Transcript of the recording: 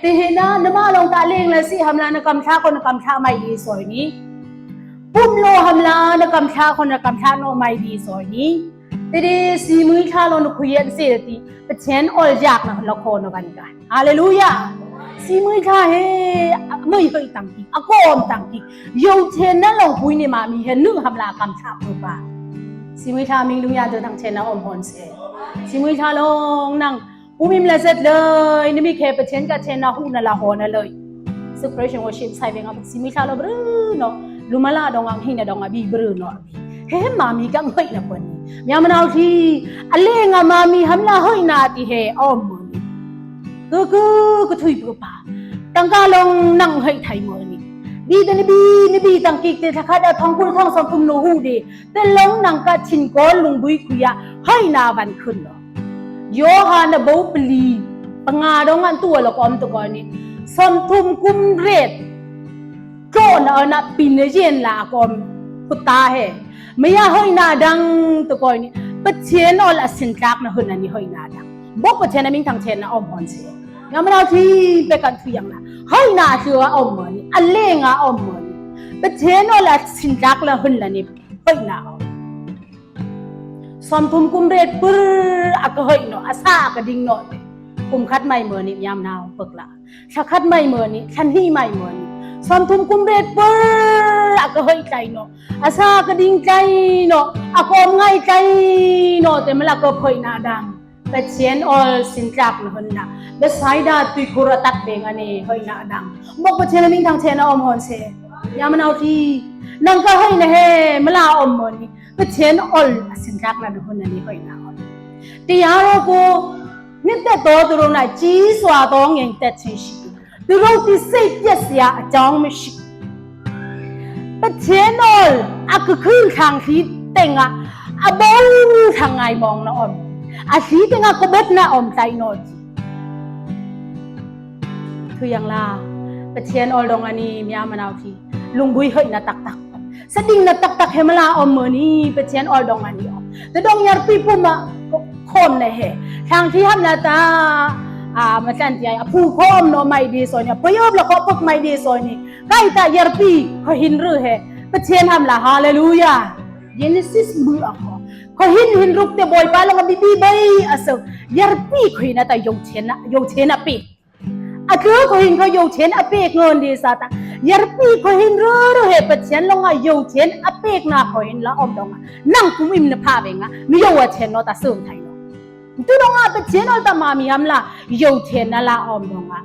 ตีเห็นนะน้ำมาลงตาเลี้ยงเลยสิทำลานกำชาคนกำชาไม่ดีสวยนี้ปุ่มโลทำลานกำชาคนกำชาโนไม่ดีสวยนี้แต่ดีสีมือชาลงคุยกันเสียทีเป็นเชนออลจากนะละครกันกันฮาเลลูยาสีมือชาเฮไม่เคยตั้งทีอากอมตั้งทียูเชนนั่นลงคุยเนี่ยมามีเห็นนึกทำลากำชาปุ๊บสีมือชามิงลุงยาจะตั้งเชนนะอมพรเสสีมือชาลงนั่งอุมิมเลเซตเลยนี่มีแค่เป็นเชนกับเชนนะหูนั่นละหอนั่นเลยสุขเพรสชั่นวอชิปใส่เป็นกับสีมือชาลบรื้อเนาะลุมาลาดองอังหินเนี่ยดองบีบรื้อเนาะเฮ้มามีกังเฮ้ยนะคนนี้ยามนาทีอะไรงามามีฮัมลาเฮ้ยนาทีเฮออมมือนี่ก็ถุยปุ๊บป่ะตั้งกาลงนั่งเฮ้ยไทยมือนี่บีแต่นี่บีตั้งกิกแต่ถ้าข้าได้ท้องคุณท้องสมทุมโนหูดีแต่ลงนั่งกัดชินก้อนลุงบุยคุยะเฮ้ยนาวันขึ้นเนาะโยฮานะบูปลีปังอาดองอันตัวละกอมตัวก่อนนี่สมทุมกุมเรศโจนเอานะปีนเจียนละกอมพุตตาเฮไม่อยากให้นาดังตัวก่อนนี่ปัจเจนอลสินจักนะหุ่นนี่ให้นาดังบอกปัจเจนมิ่งทางเชนนะอมพรเสียงั้นเราที่ไปกันทุยังนะให้นาเชื่ออมมือนี่อันเล่งอมมือนี่ปัจเจนอลสินจักละหุ่นนี่ให้นาสมทุมกุมเรศปุ๊บอักเฮยเนาะอาซากระดิ่งเนาะกุมคัดไม่มือนี่ยามนาวปึกละชักคัดไม่มือนี่ฉันที่ไม่มือนี่สมทุมกุมเรศปุ๊บอักเฮยใจเนาะอาซากระดิ่งใจเนาะอากอมง่ายใจเนาะแต่เมื่อไรก็เผยนาดังแต่เชียนออลสินจักนะคนน่ะเบสไซดาตุยกุระตักเบงอันนี้เผยนาดังบอกว่าเชนมิ่งทางเชนอมฮอนเซยามนาวที่นั่งก็ให้นะเฮเมื่อไรอมมือนี่ก็เชนออลสินจักนะทุกคนนี่เผยนาที่ยาโรกูมิตรโตตัวน่ะจีสวาตองยังแต่ชิชิตัวที่เสียเสียจังไม่ชิปัจเจนอลอักขึ้นทางที่เต็งอ่ะบอลทางไงมองนะอมที่เต็งอ่ะก็เบ็ดนะอมใจโนดคืออย่างล่ะปัจเจนอลดองอันนี้มีอามันเอาที่ลุงบุยเฮยนะตักสดิ่งนะตักเฮมาลาอมมือนี่ปัจเจนอลดองอันนี้อมแต่ดองยาร์ปีปุ่มอ่ะคนเลยเฮทางที่ทำนะตามาจันทร์ใหญ่ผู้คอมโนไม่ดีส่วนเนี่ยพยอบแล้วก็พวกไม่ดีส่วนนี้ใกล้ตายาร์ปีเขาหินหรือเหรประเทศทำละฮาเลลูยาเยเนซิสมืออ่ะเขาหินรุกเตบอยไปแล้วก็บีใบอ่ะสิยาร์ปีเขาหินแต่ยงเชนอ่ะปีอ่ะคือเขาหินเขายงเชนอ่ะปีเงินดีสัตว์ยาร์ปีเขาหินหรือเหรประเทศลงอ่ะยงเชนอ่ะปีน่ะเขาหินละอมดองอ่ะนั่งคุมอิมเนพาเองอ่ะไม่ยงว่าเชนโนตาสุ่มไทยตัวน้องอ่ะเป็นเชนอลตามามีฮัมละยูเทนนั่นละอมน้องอ่ะ